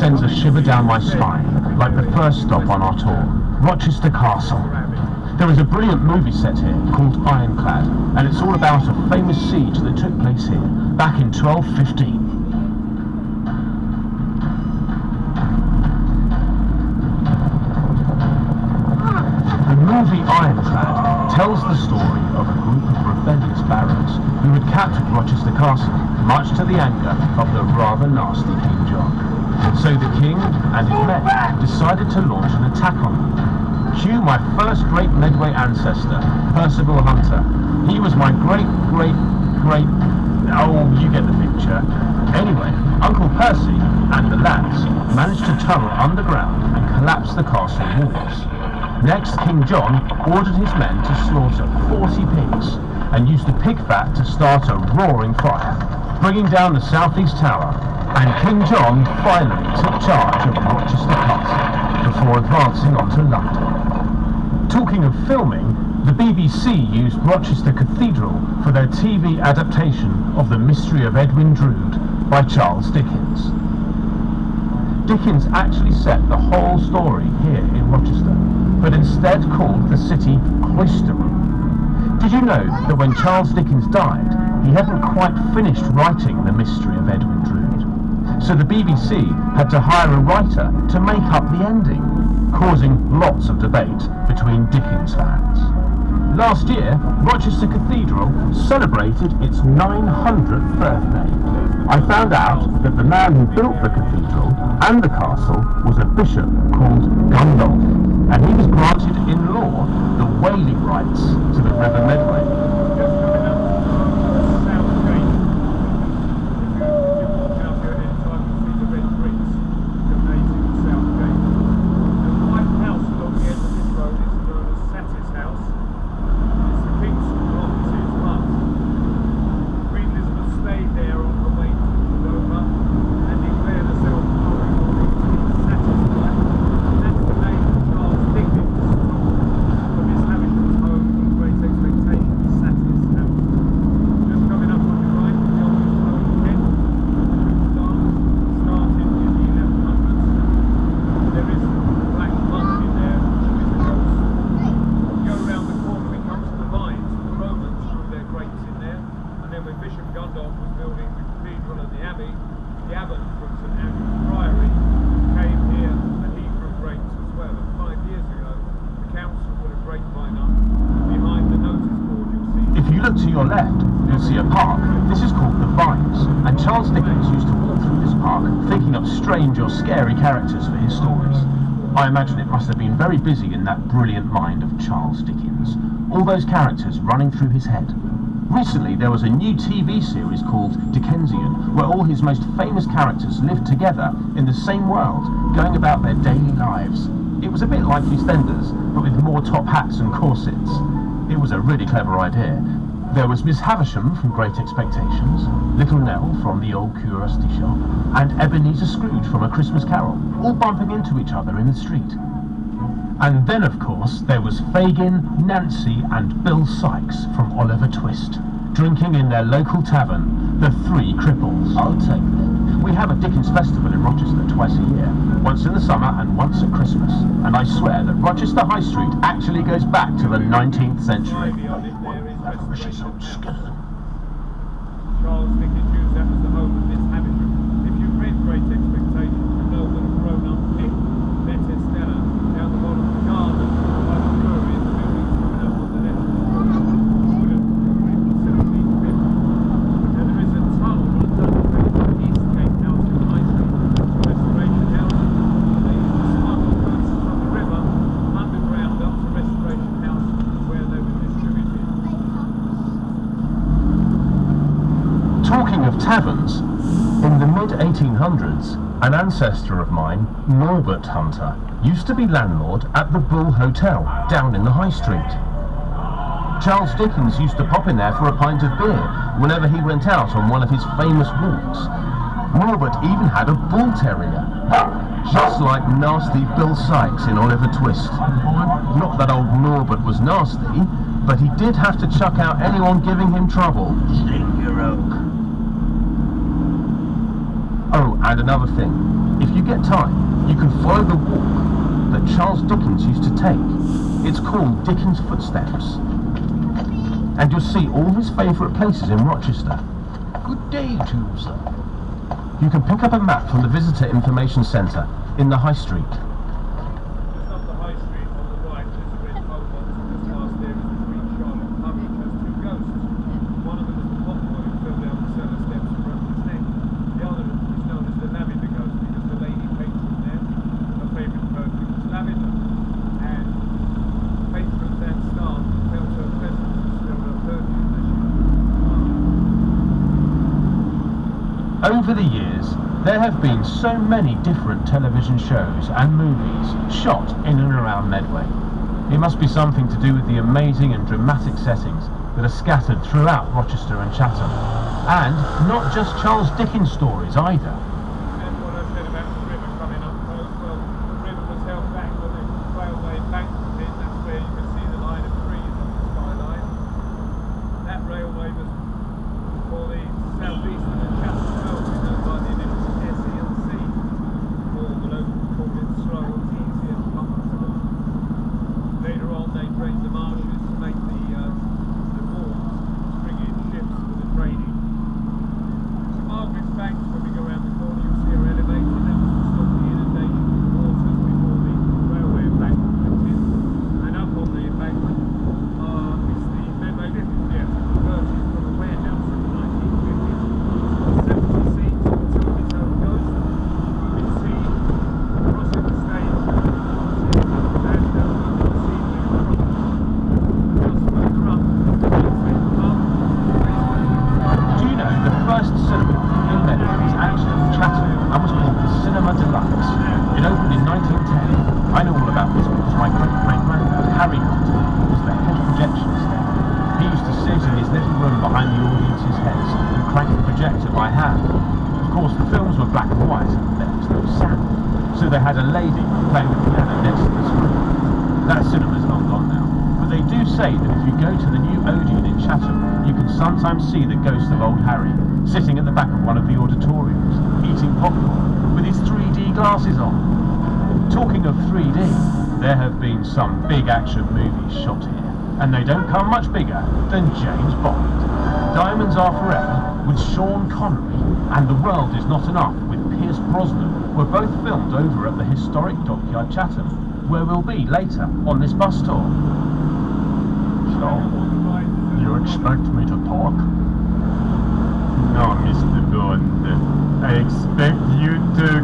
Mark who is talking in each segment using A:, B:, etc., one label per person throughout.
A: sends a shiver down my spine, like the first stop on our tour, Rochester Castle. There is a brilliant movie set here called Ironclad, and it's all about a famous siege that took place here back in 1215. The movie Ironclad tells the story of a group of rebellious barons who had captured Rochester Castle, much to the anger of the rather nasty King John. So the king and his men decided to launch an attack on them. Cue my first great Medway ancestor, Percival Hunter. He was my great, oh, you get the picture. Anyway, Uncle Percy and the lads managed to tunnel underground and collapse the castle walls. Next, King John ordered his men to slaughter 40 pigs and used the pig fat to start a roaring fire, bringing down the southeast tower, and King John finally took charge of Rochester Castle before advancing on to London. Talking of filming, the BBC used Rochester Cathedral for their TV adaptation of The Mystery of Edwin Drood by Charles Dickens. Dickens actually set the whole story here in Rochester, but instead called the city Cloisterham. Did you know that when Charles Dickens died, he hadn't quite finished writing The Mystery of Edwin Drood? So the BBC had to hire a writer to make up the ending, causing lots of debate between Dickens fans. Last year, Rochester Cathedral celebrated its 900th birthday. I found out that the man who built the cathedral and the castle was a bishop called Gundulph, and he was granted in law the whaling rights to the River Medway. Look to your left, you'll see a park. This is called the Vines, and Charles Dickens used to walk through this park thinking up strange or scary characters for his stories. I imagine it must have been very busy in that brilliant mind of Charles Dickens, all those characters running through his head. Recently there was a new TV series called Dickensian, where all his most famous characters lived together in the same world, going about their daily lives. It was a bit like EastEnders, but with more top hats and corsets. It was a really clever idea. There was Miss Havisham from Great Expectations, Little Nell from The Old Curiosity Shop, and Ebenezer Scrooge from A Christmas Carol, all bumping into each other in the street. And then, of course, there was Fagin, Nancy, and Bill Sykes from Oliver Twist, drinking in their local tavern, the Three Cripples. I'll take them. We have a Dickens festival in Rochester twice a year, once in the summer and once at Christmas, and I swear that Rochester High Street actually goes back to the 19th century. She's so skeleton.
B: Charles Dickens used that as the home of Miss Havisham. If you've read Great Expectations, you know that a grown-up pig met Estella down the bottom of the garden by the brewery in the building coming up on the left. And there is a tunnel runs underneath the East Cape House in High Street, Restoration House. They used to smuggle goods from the river underground up to Restoration House, where they were distributed.
A: Talking of taverns, in the mid-1800s, an ancestor of mine, Norbert Hunter, used to be landlord at the Bull Hotel down in the High Street. Charles Dickens used to pop in there for a pint of beer whenever he went out on one of his famous walks. Norbert even had a bull terrier, just like nasty Bill Sykes in Oliver Twist. Not that old Norbert was nasty, but he did have to chuck out anyone giving him trouble. Sing your oak. Oh, and another thing. If you you get time, you can follow the walk that Charles Dickens used to take. It's called Dickens' Footsteps. And you'll see all his favourite places in Rochester. Good day to you, sir. You can pick up a map from the Visitor Information Centre in the High Street.
B: Just up the high street on the right, there's a red photo box, and just past there is the Queen Charlotte pub, which has two ghosts. One of them is the pot boy who fell down the cellar steps and broke his neck. The other is known as the Lavender Ghost because the lady patron there, her favourite perfume was lavender. And patrons and staff felt her presence and smelled her perfume as she
A: Over the years, there have been so many different television shows and movies shot in and around Medway. It must be something to do with the amazing and dramatic settings that are scattered throughout Rochester and Chatham. And not just Charles Dickens stories either.
B: And what I said about the river coming up close, well, the river was held back when the railway embankment hit. That's where you can see the line of trees on the skyline. That railway was for the southeastern and Chatham Railway, known by the initials SELC, or the locals called it slow, easy and comfortable. Later on they drained the marshes to make the walls to bring in ships for the trading. St Margaret's Bank, when we go around the corner you'll see her elevated. That was to stop the inundation of the waters before the railway embankment went in. And up on the embankment is the Medway Living Theatre, converted from a warehouse in the 1950s. It's got 70 seats and two of its own ghosts. You can see crossing the stage and you can see the house further up.
A: Do you know the first cinema in Medway was actually in Chatham and was called the Cinema Deluxe? It opened in 1910. I know all about this because my great-granddad, Harry Hilton, was the head projectionist there. He used to sit in his little room behind the audience's heads and crank the projector by hand. Of course, the films were black and white and there was no sound, so they had a lady playing the piano next to the screen. That cinema's long gone now, but they do say that if you go to the new Odeon in Chatham, you can sometimes see the ghost of old Harry sitting at the back of one of the auditoriums, eating popcorn with his 3D glasses on. Talking of 3D, there have been some big action movies shot here, and they don't come much bigger than James Bond. Diamonds Are Forever with Sean Connery and The World Is Not Enough with Pierce Brosnan were both filmed over at the historic Dockyard Chatham, where we'll be later on this bus tour. So, you expect me to talk? No, Mr. Bond. I expect you to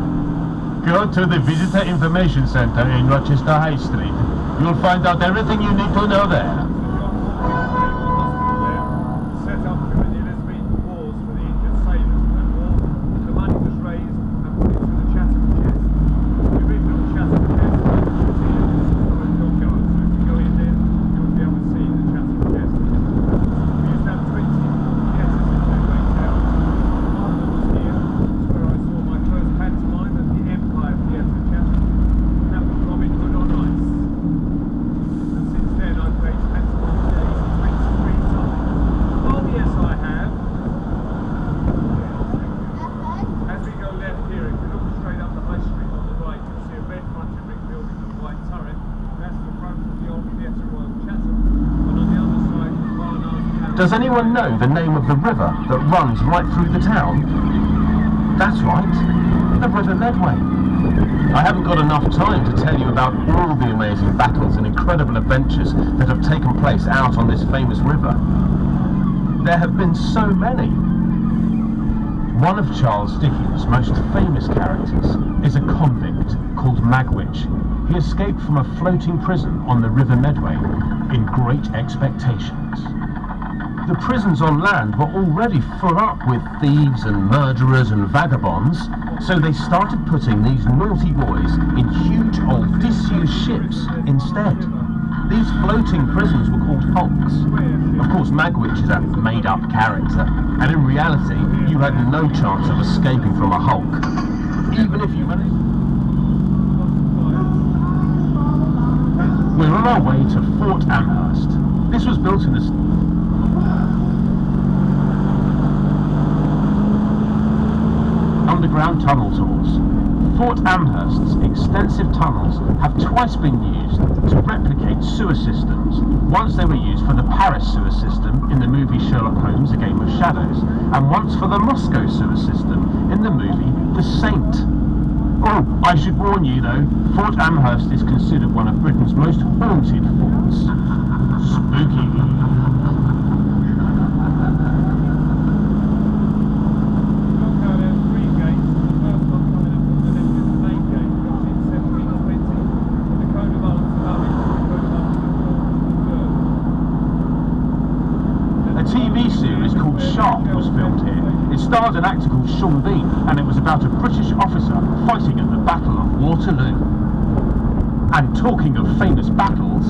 A: go to the Visitor Information Centre in Rochester High Street. You'll find out everything you need to know there.
B: Set up during the Elizabethan Wars for the injured sailors in that war. The money was raised and put into the Chatham chest. The original Chatham chest is in the historic dockyard, so if you go in there, you'll be able to see the Chatham chest. We used to have 20 theatres in Medway Town. One of them was here. It's where I saw my first pantomime at the Empire Theatre Chatham. And that was Robin Hood on Ice. And since then I've played pantomime days 23 times. Oh yes, I have. As we go left here, if you look straight up the high street on the right, you'll see a red fronted brick building with a white turret. That's the front of the old Theatre Royal Chatham. And on the other side, the Barnard's.
A: Does anyone know the name of the river that runs right through the town? That's right, the River Medway. I haven't got enough time to tell you about all the amazing battles and incredible adventures that have taken place out on this famous river. There have been so many. One of Charles Dickens' most famous characters is a convict called Magwitch. He escaped from a floating prison on the River Medway in Great Expectations. The prisons on land were already full up with thieves and murderers and vagabonds, so they started putting these naughty boys in huge old disused ships instead. These floating prisons were called hulks. Of course, Magwitch is a made-up character, and in reality, you had no chance of escaping from a hulk, even if you managed. We're on our way to Fort Amherst. This was built in the underground tunnel tours. Fort Amherst's extensive tunnels have twice been used to replicate sewer systems. Once they were used for the Paris sewer system in the movie Sherlock Holmes, A Game of Shadows, and once for the Moscow sewer system in the movie The Saint. Oh, I should warn you though, Fort Amherst is considered one of Britain's most haunted forts. Spooky. Was filmed here. It starred an actor called Sean Bean, and it was about a British officer fighting at the Battle of Waterloo. And talking of famous battles,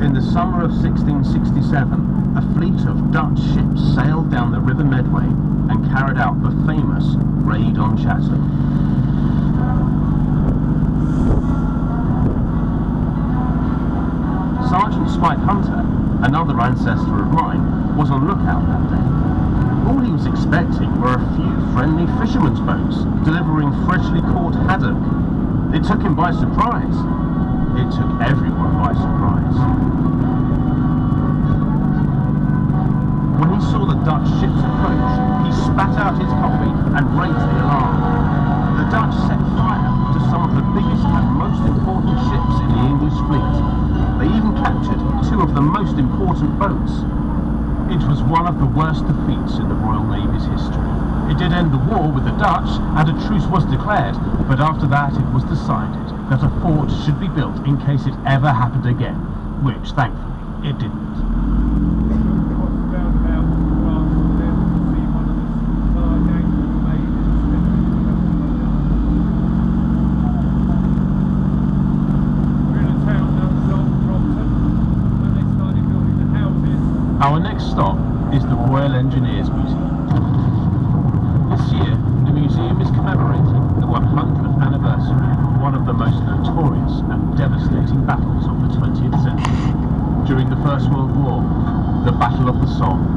A: in the summer of 1667, a fleet of Dutch ships sailed down the River Medway and carried out the famous Raid on Chatham. Sergeant Spike Hunter, another ancestor of mine, was on lookout that day. All he was expecting were a few friendly fishermen's boats delivering freshly caught haddock. It took him by surprise. It took everyone by surprise. When he saw the Dutch ships approach, he spat out his coffee and raised the alarm. The Dutch set fire to some of the biggest and most important ships in the English fleet. They even captured two of the most important boats. It was one of the worst defeats in the Royal Navy's history. It did end the war with the Dutch, and a truce was declared, but after that it was decided that a fort should be built in case it ever happened again, which, thankfully, it didn't. Our next stop is the Royal Engineers Museum. This year, the museum is commemorating the 100th anniversary of one of the most notorious and devastating battles of the 20th century. During the First World War, the Battle of the Somme.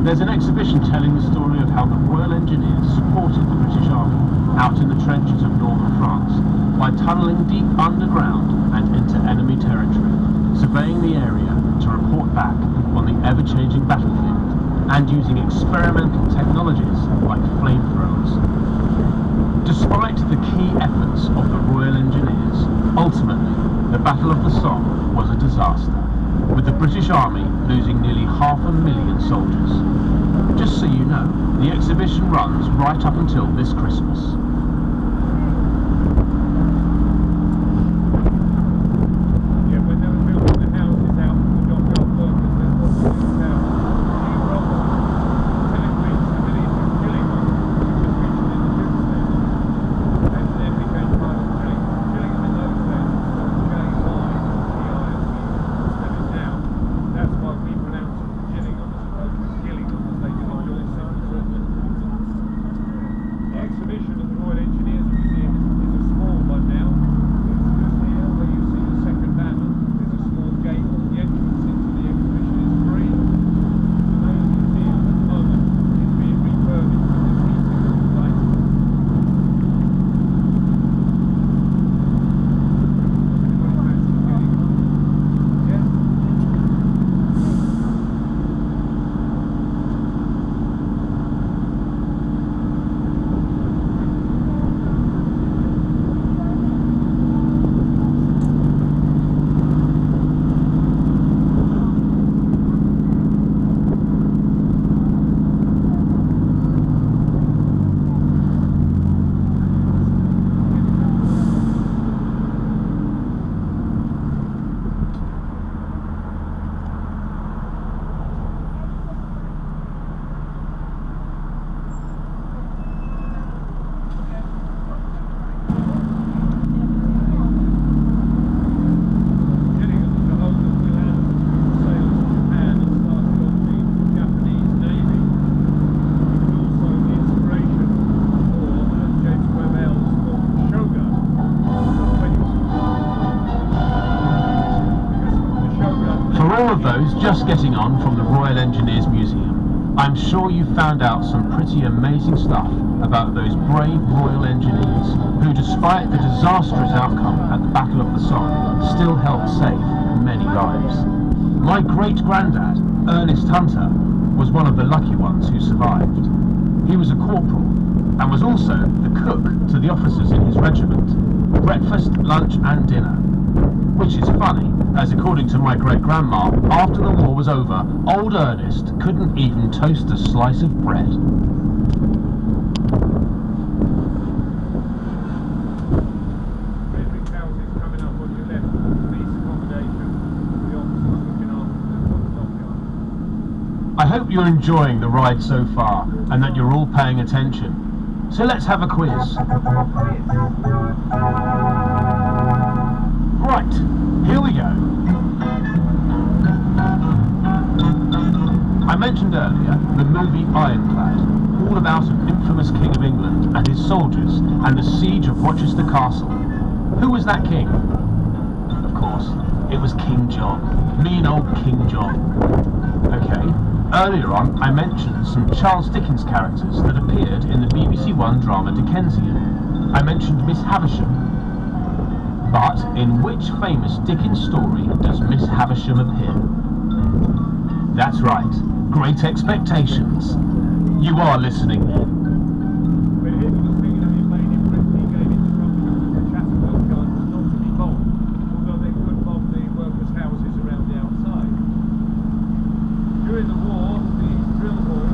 A: There's an exhibition telling the story of how the Royal Engineers supported the British Army out in the trenches of northern France by tunnelling deep underground and into enemy territory, surveying the area to report back on the ever-changing battlefield and using experimental technologies like flamethrowers. Despite the key efforts of the Royal Engineers, ultimately the Battle of the Somme was a disaster, with the British Army losing nearly 500,000 soldiers. Just so you know, the exhibition runs right up until this Christmas. Just getting on from the Royal Engineers Museum, I'm sure you found out some pretty amazing stuff about those brave Royal Engineers who, despite the disastrous outcome at the Battle of the Somme, still helped save many lives. My great-granddad, Ernest Hunter, was one of the lucky ones who survived. He was a corporal and was also the cook to the officers in his regiment, breakfast, lunch and dinner. Which is funny, as according to my great-grandma, after the war was over, old Ernest couldn't even toast a slice of bread. I hope you're enjoying the ride so far and that you're all paying attention. So let's have a quiz. Right, here we go. I mentioned earlier the movie Ironclad, all about an infamous King of England and his soldiers and the siege of Rochester Castle. Who was that king? Of course, it was King John. Mean old King John. Okay, earlier on I mentioned some Charles Dickens characters that appeared in the BBC One drama Dickensian. I mentioned Miss Havisham. But in which famous Dickens story does Miss Havisham appear? That's right, Great Expectations. You are listening then.
B: But here was the thing that he made in Britain, he gave instructions to the Chatterville guns not to be bombed, although they could bomb the workers' houses around the outside. During the war, the drill hall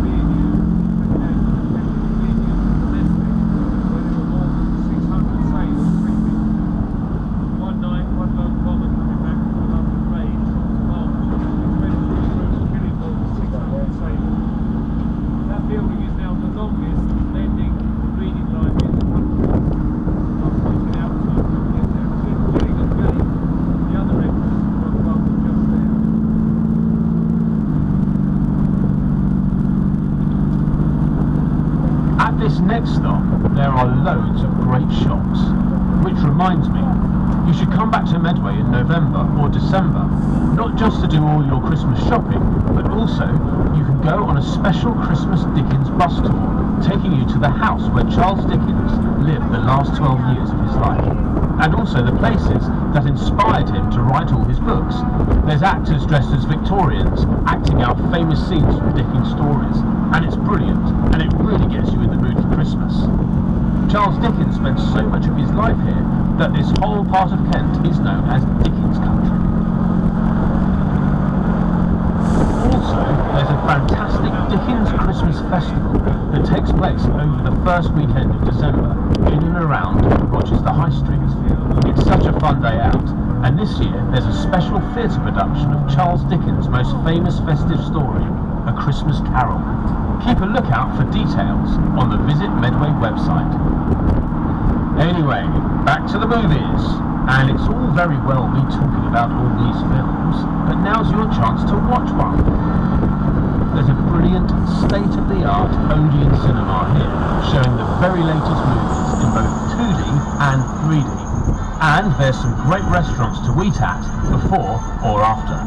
B: being used domestic, where there were more than 600 sailors sleeping. One night, one lone bomber coming back from the London raid shot some bombs, which went through the roof, killing more than 600 sailors. That building is now the longest lending reading library in the country. I'm pointing out to you from Gillingham Gate, the other entrance from London just there.
A: At this next stop, there are loads of great shops. Which reminds me, you should come back to Medway in November or December, not just to do all your Christmas shopping, but also you can go on a special Christmas Dickens bus tour, taking you to the house where Charles Dickens lived the last 12 years of his life, and also the places that inspired him to write all his books. There's actors dressed as Victorians, acting out famous scenes from Dickens stories, and it's brilliant, and it really gets you in the mood for Christmas. Charles Dickens spent so much of his life here that this whole part of Kent is known as Dickens country. Also, there's a fantastic Dickens Christmas festival that takes place over the first weekend of December in and around Rochester High Street. It's such a fun day out, and this year there's a special theatre production of Charles Dickens' most famous festive story, A Christmas Carol. Keep a lookout for details on the Visit Medway website. Anyway, back to the movies. And it's all very well me talking about all these films, but now's your chance to watch one. There's a brilliant state-of-the-art Odeon cinema here, showing the very latest movies in both 2D and 3D. And there's some great restaurants to eat at before or after.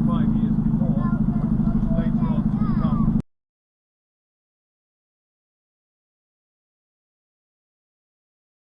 B: 5 years